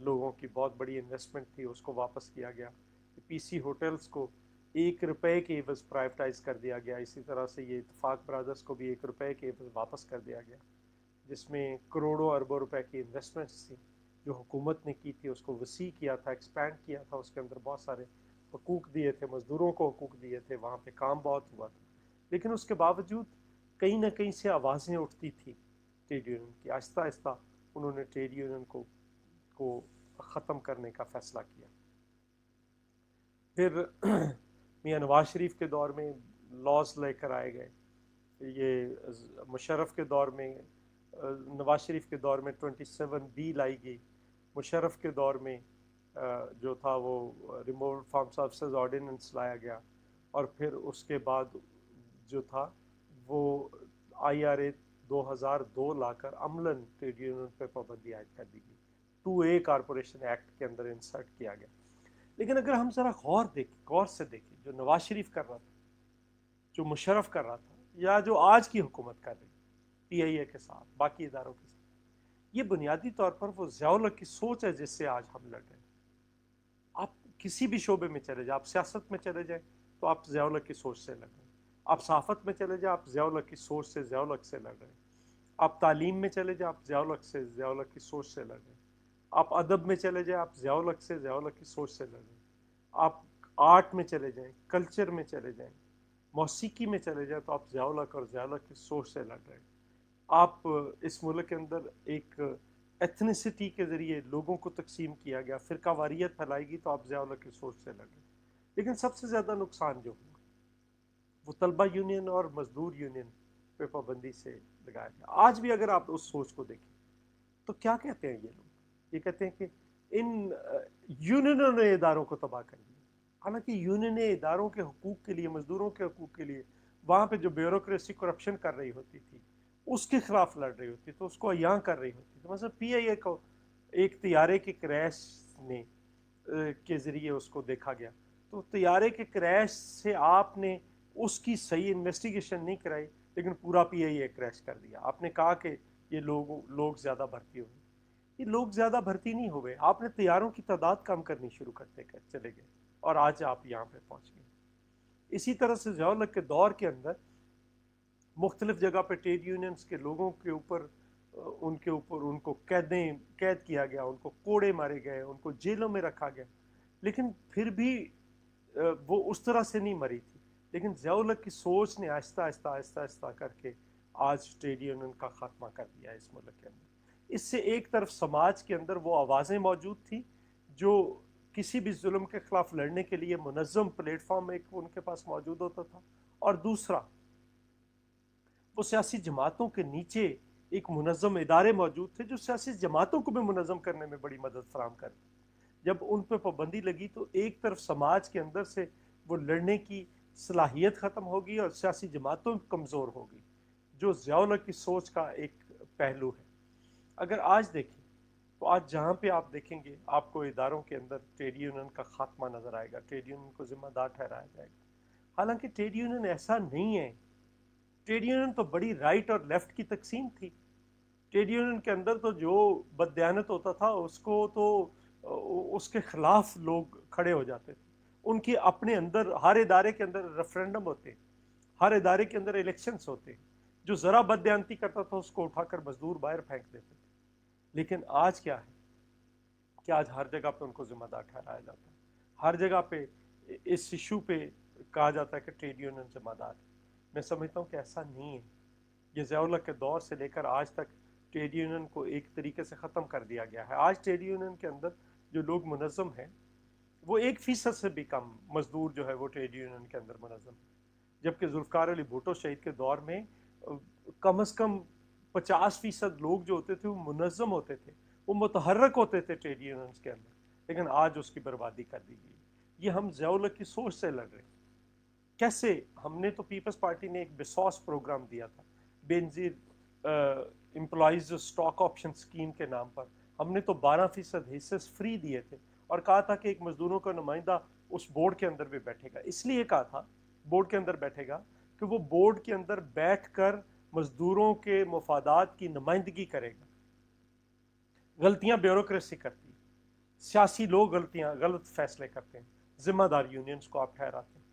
لوگوں کی بہت بڑی انویسٹمنٹ تھی اس کو واپس کیا گیا. پی سی ہوٹلز کو 1 روپے کے عوض پرائیویٹائز کر دیا گیا. اسی طرح سے یہ اتفاق برادرز کو بھی 1 روپے کے عوض واپس کر دیا گیا، جس میں کروڑوں اربوں روپے کی انویسٹمنٹس تھیں جو حکومت نے کی تھی. اس کو وسیع کیا تھا، ایکسپینڈ کیا تھا، اس کے اندر بہت سارے حقوق دیے تھے، مزدوروں کو حقوق دیے تھے، وہاں پہ کام بہت ہوا تھا. لیکن اس کے باوجود کہیں نہ کہیں سے آوازیں اٹھتی تھی ٹریڈ یونین کی. آہستہ آہستہ انہوں نے ٹریڈ یونین کو ختم کرنے کا فیصلہ کیا. پھر میاں نواز شریف کے دور میں لاز لے کر آئے گئے. یہ مشرف کے دور میں، نواز شریف کے دور میں 27B لائی گئی. مشرف کے دور میں جو تھا وہ ریموٹ فارم سروسز آرڈیننس لایا گیا. اور پھر اس کے بعد جو تھا وہ IRA 2002 لا کر عملاً ٹریڈ یونین پہ پابندی عائد کر دی گئی. 2A کارپوریشن ایکٹ کے اندر انسرٹ کیا گیا. لیکن اگر ہم ذرا غور سے دیکھیں جو نواز شریف کر رہا تھا، جو مشرف کر رہا تھا، یا جو آج کی حکومت کر رہی PIA کے ساتھ، باقی اداروں کے ساتھ، یہ بنیادی طور پر وہ ضیاء الحق کی سوچ ہے جس سے آج ہم لڑ رہے ہیں. آپ کسی بھی شعبے میں چلے جائیں، آپ سیاست میں چلے جائیں تو آپ ضیاء الحق کی سوچ سے لڑ رہے ہیں. آپ صحافت میں چلے جائیں، آپ ضیاء الحق کی سوچ سے، ضیاء الحق سے لڑ رہے ہیں. آپ تعلیم میں چلے جائیں، آپ ضیاء الحق سے، ضیاء الحق کی سوچ سے لڑ رہے ہیں. آپ ادب میں چلے جائیں، آپ ضیاء الحق سے، ضیاء الحق کی سوچ سے لڑ رہے ہیں. آپ آرٹ میں چلے جائیں، کلچر میں چلے جائیں، موسیقی میں چلے جائیں تو آپ ضیاء الحق اور ضیاء الحق کی سوچ سے لڑ رہے ہیں. آپ اس ملک کے اندر ایک ایتھنیسٹی کے ذریعے لوگوں کو تقسیم کیا گیا، فرقہ واریت پھیلائی گی تو آپ ضیاء الحق کی سوچ سے لڑ رہے ہیں. لیکن سب سے زیادہ نقصان جو ہوا وہ طلبہ یونین اور مزدور یونین پہ پابندی سے لگایا گیا. آج بھی اگر آپ اس سوچ کو دیکھیں تو کیا کہتے ہیں یہ لوگ؟ یہ کہتے ہیں کہ ان یونینوں نے اداروں کو تباہ کر دیا. حالانکہ یونینیں اداروں کے حقوق کے لیے، مزدوروں کے حقوق کے لیے، وہاں پہ جو بیوروکریسی کرپشن کر رہی ہوتی تھی اس کے خلاف لڑ رہی ہوتی، تو اس کو عیاں کر رہی ہوتی. تو مثلا PIA کو ایک طیارے کے کریش نے کے ذریعے اس کو دیکھا گیا، تو طیارے کے کریش سے آپ نے اس کی صحیح انویسٹیگیشن نہیں کرائی، لیکن پورا PIA کریش کر دیا. آپ نے کہا کہ یہ لوگ زیادہ بھرتی ہوئے. یہ لوگ زیادہ بھرتی نہیں ہوئے، آپ نے طیاروں کی تعداد کم کرنی شروع کرتے چلے گئے اور آج آپ یہاں پہ پہنچ گئے. اسی طرح سے ضیاء الحق کے دور کے اندر مختلف جگہ پہ ٹریڈ یونینز کے لوگوں کے اوپر ان کو قید کیا گیا، ان کو کوڑے مارے گئے، ان کو جیلوں میں رکھا گیا. لیکن پھر بھی وہ اس طرح سے نہیں مری تھی. لیکن ضیاء الحق کی سوچ نے آہستہ آہستہ آہستہ آہستہ کر کے آج ٹریڈ یونین کا خاتمہ کر دیا اس ملک کے اندر. اس سے ایک طرف سماج کے اندر وہ آوازیں موجود تھیں جو کسی بھی ظلم کے خلاف لڑنے کے لیے منظم پلیٹ فارم ایک ان کے پاس موجود ہوتا تھا، اور دوسرا وہ سیاسی جماعتوں کے نیچے ایک منظم ادارے موجود تھے جو سیاسی جماعتوں کو بھی منظم کرنے میں بڑی مدد فراہم کرتے. جب ان پہ پابندی لگی تو ایک طرف سماج کے اندر سے وہ لڑنے کی صلاحیت ختم ہوگی اور سیاسی جماعتوں کمزور ہوگی، جو ضیاء الحق کی سوچ کا ایک پہلو ہے. اگر آج دیکھیں تو آج جہاں پہ آپ دیکھیں گے آپ کو اداروں کے اندر ٹریڈ یونین کا خاتمہ نظر آئے گا، ٹریڈ یونین کو ذمہ دار ٹھہرایا جائے گا. حالانکہ ٹریڈ یونین ایسا نہیں ہے. ٹریڈ یونین تو بڑی رائٹ اور لیفٹ کی تقسیم تھی. ٹریڈ یونین کے اندر تو جو بددیانت ہوتا تھا اس کو تو اس کے خلاف لوگ کھڑے ہو جاتے تھے. ان کے اپنے اندر ہر ادارے کے اندر ریفرینڈم ہوتے، ہر ادارے کے اندر الیکشنز ہوتے. جو ذرا بددیانتی کرتا تھا اس کو اٹھا کر مزدور باہر پھینک دیتے تھے. لیکن آج کیا ہے کہ آج ہر جگہ پہ ان کو ذمہ دار ٹھہرایا جاتا ہے. ہر جگہ پہ اس ایشو پہ کہا جاتا ہے کہ ٹریڈ یونین ذمہ دار ہے. میں سمجھتا ہوں کہ ایسا نہیں ہے. یہ ضیاء الحق کے دور سے لے کر آج تک ٹریڈ یونین کو ایک طریقے سے ختم کر دیا گیا ہے. آج ٹریڈ یونین کے اندر جو لوگ منظم ہیں وہ 1% سے بھی کم مزدور جو ہے وہ ٹریڈ یونین کے اندر منظم ہے. جبکہ ذوالفقار علی بھٹو شہید کے دور میں کم از کم 50% لوگ جو ہوتے تھے وہ منظم ہوتے تھے، وہ متحرک ہوتے تھے ٹریڈ یونینز کے اندر. لیکن آج اس کی بربادی کر دی گئی. یہ ہم ضیاء الحق کی سوچ سے لڑ رہے ہیں. کیسے؟ ہم نے تو پیپلز پارٹی نے ایک بسوس پروگرام دیا تھا بے نظیر امپلائیز اسٹاک آپشن اسکیم کے نام پر. ہم نے تو 12% حصے فری دیے تھے اور کہا تھا کہ ایک مزدوروں کا نمائندہ اس بورڈ کے اندر بھی بیٹھے گا. اس لیے کہا تھا بورڈ کے اندر بیٹھے گا کہ وہ بورڈ کے اندر بیٹھ کر مزدوروں کے مفادات کی نمائندگی کرے گا. غلطیاں بیوروکریسی کرتی، سیاسی لوگ غلط فیصلے کرتے ہیں، ذمہ دار یونینز کو آپ ٹھہراتے ہیں.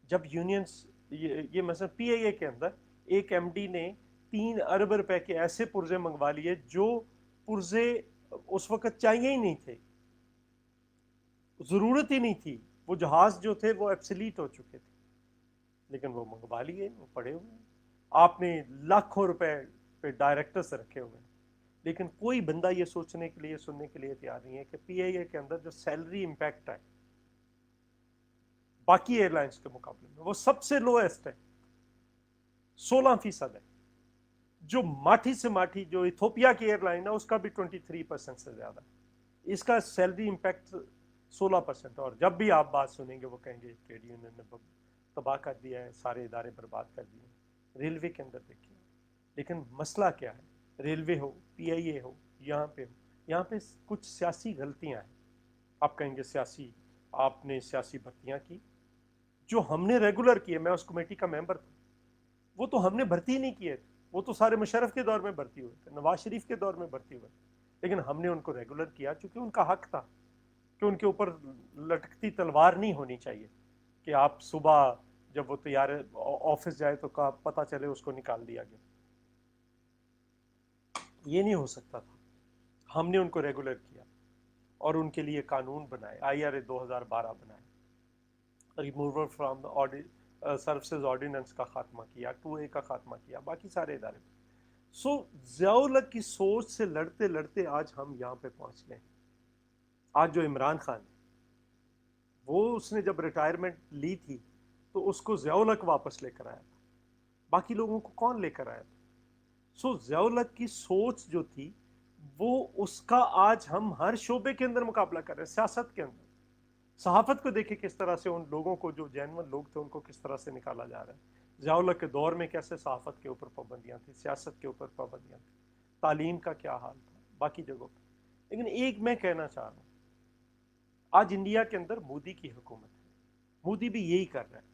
جب یونینز یہ مثلا پی آئی اے کے اندر ایک ایم ڈی نے 3 ارب روپے کے ایسے پرزے منگوا لیے جو پرزے اس وقت چاہیے ہی نہیں تھے، ضرورت ہی نہیں تھی، وہ جہاز جو تھے وہ ایبسلیٹ ہو چکے تھے، لیکن وہ منگوا لیے، وہ پڑے ہوئے ہیں. آپ نے لاکھوں روپے پہ ڈائریکٹرز رکھے ہوئے ہیں، لیکن کوئی بندہ یہ سوچنے کے لیے سننے کے لیے تیار نہیں ہے کہ پی آئی اے کے اندر جو سیلری امپیکٹ ہے باقی ایئر لائنس کے مقابلے میں وہ سب سے لویسٹ ہے، 16% ہے. جو ماٹھی سے ماٹھی جو ایتھوپیا کی ایئر لائن ہے اس کا بھی 23% سے زیادہ ہے، اس کا سیلری امپیکٹ 16%. اور جب بھی آپ بات سنیں گے وہ کہیں گے ٹریڈ یونین نے تباہ کر دیا ہے، سارے ادارے برباد کر دیے. ریلوے کے اندر دیکھیے، لیکن مسئلہ کیا ہے؟ ریلوے ہو، پی آئی اے ہو، یہاں پہ کچھ سیاسی غلطیاں ہیں. آپ کہیں گے آپ نے سیاسی بھرتیاں کی جو ہم نے ریگولر کیے، میں اس کمیٹی کا ممبر تھا، وہ تو ہم نے بھرتی نہیں کیے تھے، وہ تو سارے مشرف کے دور میں بھرتی ہوئے تھے، نواز شریف کے دور میں بھرتی ہوئے تھے، لیکن ہم نے ان کو ریگولر کیا چونکہ ان کا حق تھا کہ ان کے اوپر لٹکتی تلوار نہیں ہونی چاہیے کہ آپ صبح جب وہ تیار آفس جائے تو پتہ چلے اس کو نکال دیا گیا. یہ نہیں ہو سکتا تھا. ہم نے ان کو ریگولر کیا اور ان کے لیے قانون بنائے، آئی آر اے 2012 بنائے، ریموور فرام سروسز آرڈیننس کا خاتمہ کیا، 2A کا خاتمہ کیا، باقی سارے ادارے. ضیاء الحق کی سوچ سے لڑتے لڑتے آج ہم یہاں پہ پہنچ گئے. آج جو عمران خان ہے وہ اس نے جب ریٹائرمنٹ لی تھی تو اس کو ضیاء الحق واپس لے کر آیا تھا، باقی لوگوں کو کون لے کر آیا تھا؟ ضیاء الحق کی سوچ جو تھی وہ اس کا آج ہم ہر شعبے کے اندر مقابلہ کر رہے ہیں. سیاست کے اندر صحافت کو دیکھیں کس طرح سے ان لوگوں کو جو جینون لوگ تھے ان کو کس طرح سے نکالا جا رہا ہے. ضیاء الحق کے دور میں کیسے صحافت کے اوپر پابندیاں تھیں، سیاست کے اوپر پابندیاں تھیں، تعلیم کا کیا حال تھا باقی جگہوں پہ. لیکن ایک میں کہنا چاہ رہا ہوں، آج انڈیا کے اندر مودی کی حکومت ہے، مودی بھی یہی کر رہا ہے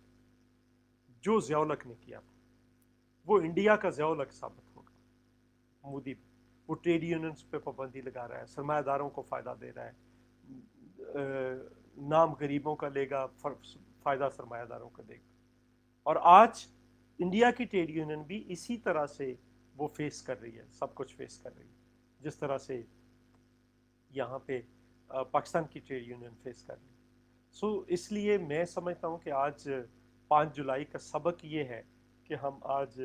جو ضیاء الحق نے کیا تھا. وہ انڈیا کا ضیاء الحق ثابت ہوگا. مودی بھی وہ ٹریڈ یونینز پہ پابندی لگا رہا ہے، سرمایہ داروں کو فائدہ دے رہا ہے، نام غریبوں کا لے گا، فائدہ سرمایہ داروں کا دے گا. اور آج انڈیا کی ٹریڈ یونین بھی اسی طرح سے وہ فیس کر رہی ہے، سب کچھ فیس کر رہی ہے جس طرح سے یہاں پہ پاکستان کی ٹریڈ یونین فیس کر رہی ہے. اس لیے میں سمجھتا ہوں کہ آج 5 جولائی کا سبق یہ ہے کہ ہم آج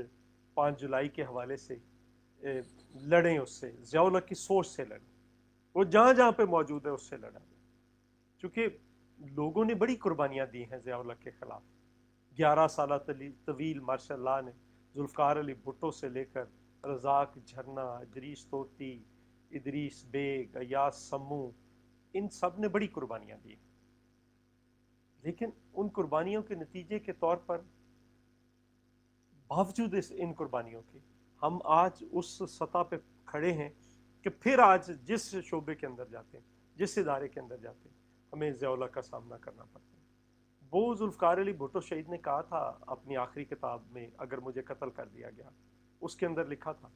5 جولائی کے حوالے سے لڑیں، اس سے ضیاء الحق کی سوچ سے لڑیں، وہ جہاں جہاں پہ موجود ہے اس سے لڑیں. چونکہ لوگوں نے بڑی قربانیاں دی ہیں ضیاء الحق کے خلاف. 11 سالہ طویل ماشاء اللہ نے ذوالفقار علی بھٹو سے لے کر رزاق جھرنا، ادریس توتی، ادریس بیگ، ایاز سمو، ان سب نے بڑی قربانیاں دی، لیکن ان قربانیوں کے نتیجے کے طور پر باوجود ان قربانیوں کے ہم آج اس سطح پہ کھڑے ہیں کہ پھر آج جس شعبے کے اندر جاتے ہیں، جس ادارے کے اندر جاتے ہیں، ہمیں ضیاء الحق کا سامنا کرنا پڑتا ہے. وہ ذوالفقار علی بھٹو شہید نے کہا تھا اپنی آخری کتاب میں، اگر مجھے قتل کر دیا گیا، اس کے اندر لکھا تھا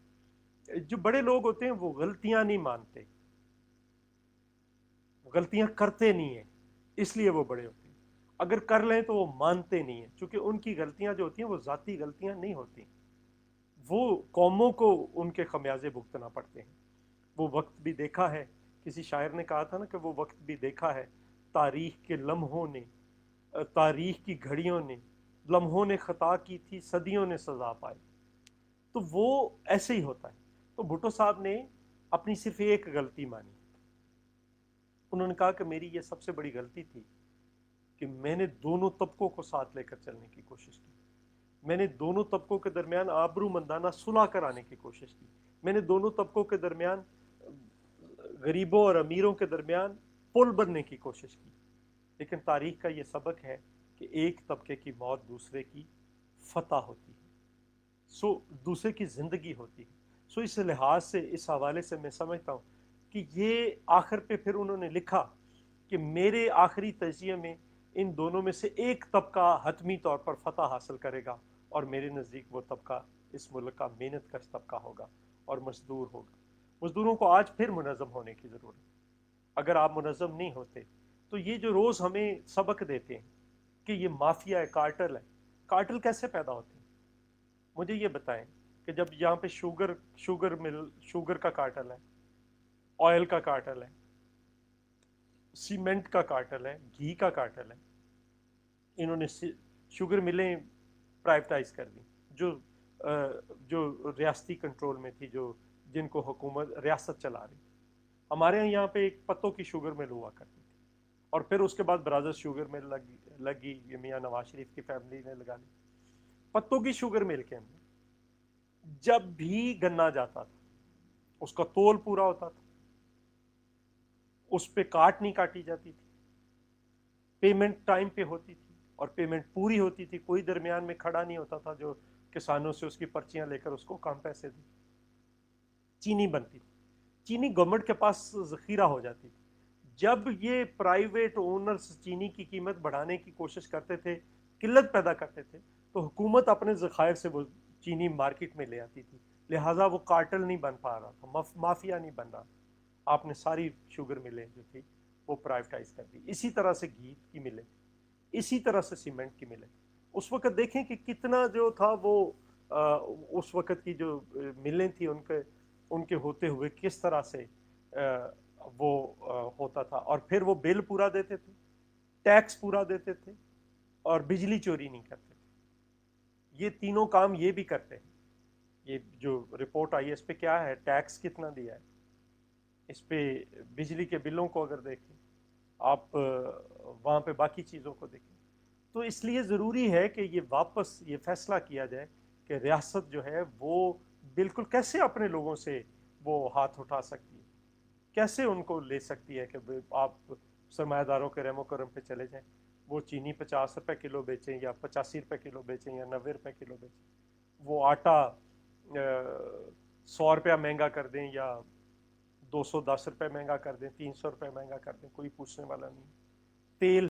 جو بڑے لوگ ہوتے ہیں وہ غلطیاں نہیں مانتے، غلطیاں کرتے نہیں ہیں، اس لیے وہ بڑے ہوتے ہیں. اگر کر لیں تو وہ مانتے نہیں ہیں، چونکہ ان کی غلطیاں جو ہوتی ہیں وہ ذاتی غلطیاں نہیں ہوتی، وہ قوموں کو ان کے خمیازے بھگتنا پڑتے ہیں. وہ وقت بھی دیکھا ہے، کسی شاعر نے کہا تھا نا کہ وہ وقت بھی دیکھا ہے، تاریخ کے لمحوں نے، تاریخ کی گھڑیوں نے، لمحوں نے خطا کی تھی، صدیوں نے سزا پائی. تو وہ ایسے ہی ہوتا ہے. تو بھٹو صاحب نے اپنی صرف ایک غلطی مانی، انہوں نے کہا کہ میری یہ سب سے بڑی غلطی تھی کہ میں نے دونوں طبقوں کو ساتھ لے کر چلنے کی کوشش کی، میں نے دونوں طبقوں کے درمیان آبرو مندانہ صلح کرانے کی کوشش کی، میں نے دونوں طبقوں کے درمیان، غریبوں اور امیروں کے درمیان پل بننے کی کوشش کی. لیکن تاریخ کا یہ سبق ہے کہ ایک طبقے کی موت دوسرے کی فتح ہوتی ہے، دوسرے کی زندگی ہوتی ہے. اس لحاظ سے، اس حوالے سے میں سمجھتا ہوں کہ یہ آخر پہ پھر انہوں نے لکھا کہ میرے آخری تجزیے میں ان دونوں میں سے ایک طبقہ حتمی طور پر فتح حاصل کرے گا، اور میرے نزدیک وہ طبقہ اس ملک کا محنت کش طبقہ ہوگا اور مزدور ہوگا. مزدوروں کو آج پھر منظم ہونے کی ضرورت ہے. اگر آپ منظم نہیں ہوتے. تو یہ جو روز ہمیں سبق دیتے ہیں کہ یہ مافیا ہے، کارٹل ہے، کارٹل کیسے پیدا ہوتے ہیں؟ مجھے یہ بتائیں کہ جب یہاں پہ شوگر کا کارٹل ہے، آئل کا کارٹل ہے، سیمنٹ کا کارٹل ہے، گھی کا کارٹل ہے، انہوں نے شوگر ملیں پرائیویٹائز کر دی، جو جو ریاستی کنٹرول میں تھی، جن کو حکومت ریاست چلا رہی. ہمارے یہاں پہ ایک پتوں کی شوگر مل ہوا کرتی تھی، اور پھر اس کے بعد برادر شوگر مل لگی، یہ میاں نواز شریف کی فیملی نے لگا لی. پتوں کی شوگر مل کے اندر جب بھی گنا جاتا تھا اس کا تول پورا ہوتا تھا، اس پہ کاٹ نہیں کاٹی جاتی تھی، پیمنٹ ٹائم پہ ہوتی تھی، اور پیمنٹ پوری ہوتی تھی. کوئی درمیان میں کھڑا نہیں ہوتا تھا جو کسانوں سے اس کی پرچیاں لے کر اس کو کم پیسے دی. چینی بنتی تھی، چینی گورنمنٹ کے پاس ذخیرہ ہو جاتی تھی. جب یہ پرائیویٹ اونرز چینی کی قیمت بڑھانے کی کوشش کرتے تھے، قلت پیدا کرتے تھے، تو حکومت اپنے ذخائر سے وہ چینی مارکیٹ میں لے آتی تھی. لہٰذا وہ کارٹل نہیں بن پا رہا تھا، مافیا نہیں بن رہا تھا. آپ نے ساری شوگر ملیں جو تھی وہ پرائیویٹائز کر دی. اسی طرح سے گھی کی ملیں، اسی طرح سے سیمنٹ کی ملیں. اس وقت دیکھیں کہ کتنا جو تھا وہ اس وقت کی جو ملیں تھیں ان کے ہوتے ہوئے کس طرح سے وہ ہوتا تھا. اور پھر وہ بل پورا دیتے تھے، ٹیکس پورا دیتے تھے، اور بجلی چوری نہیں کرتے تھے. یہ تینوں کام یہ بھی کرتے ہیں. یہ جو رپورٹ آئی ہے اس پہ کیا ہے، ٹیکس کتنا دیا ہے اس پہ، بجلی کے بلوں کو اگر دیکھیں آپ، وہاں پہ باقی چیزوں کو دیکھیں. تو اس لیے ضروری ہے کہ یہ واپس یہ فیصلہ کیا جائے کہ ریاست جو ہے وہ بالکل کیسے اپنے لوگوں سے وہ ہاتھ اٹھا سکتی ہے، کیسے ان کو لے سکتی ہے کہ آپ سرمایہ داروں کے رحم و کرم پہ چلے جائیں، وہ چینی 50 روپے کلو بیچیں یا 85 روپے کلو بیچیں یا 90 روپے کلو بیچیں، وہ آٹا 100 روپیہ مہنگا کر دیں یا 210 روپے مہنگا کر دیں، 300 روپے مہنگا کر دیں، کوئی پوچھنے والا نہیں. تیل